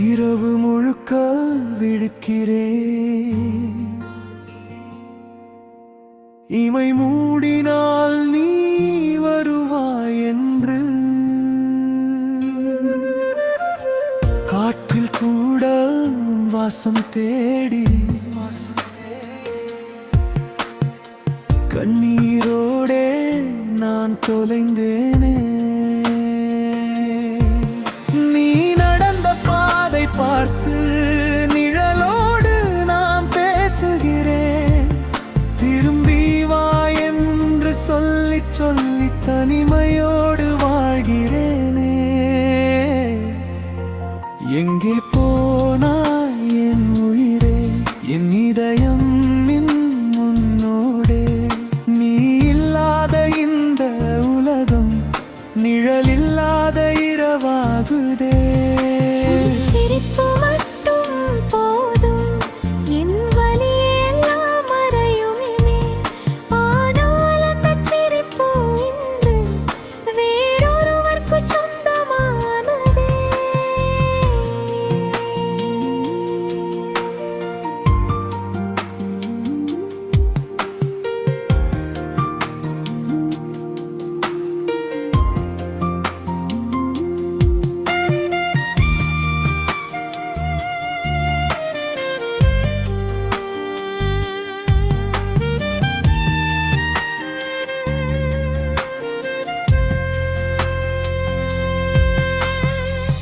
இரவு முழுக்க விடுக்கிறேன். இமை மூடினால் நீ வருவாய் என்று. காற்றில் கூட வாசம் தேடி கண்ணீரோடே நான் தொலைந்தேனே. நீ நடந்த பாதை பார்த்து நிழலோடு நான் பேசுகிறேன். திரும்பி வா என்று சொல்லி சொல்லி தனிமையோடு வாழ்கிறேனே. எங்கே போனாய் என் உயிரே, என் இதயம் நிழலில்லாத இரவாகுதே. சிரிப்பு மட்டும் போதும், என் வலியெல்லாம் மறையுமே. ஆனால் அந்த சிரிப்பு இன்று வேறொருவர்க்கு சொந்தமானதே.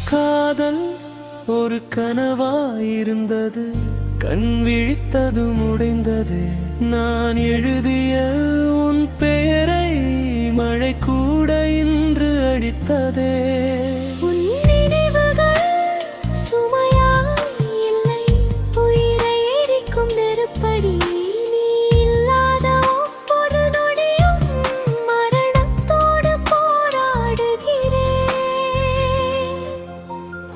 காதல் ஒரு கனவாயிருந்தது, கண் விழித்ததும் உடைந்தது. நான் எழுதிய உன் பெயரை மழை கூட இன்று அடித்ததே. உன் நினைவுகள் சுமையாய் இல்லை, உயிரை எரிக்கும் நெருப்படி. நீ இல்லாத ஒவ்வொரு நொடியும் மரணத்தோடு போராடுகிறேன்.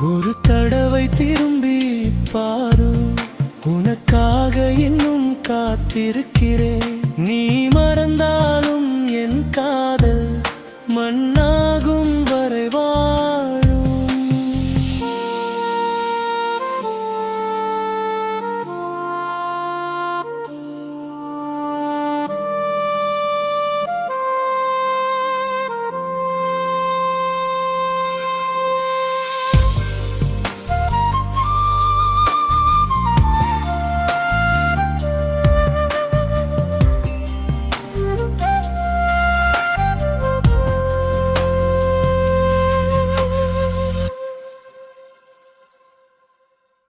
ஒரு தடவை திரும்பி பாரு, உனக்காக இன்னும் காத்திருக்கிறேன். நீ மறந்தாலும் என் காதல் மன்னா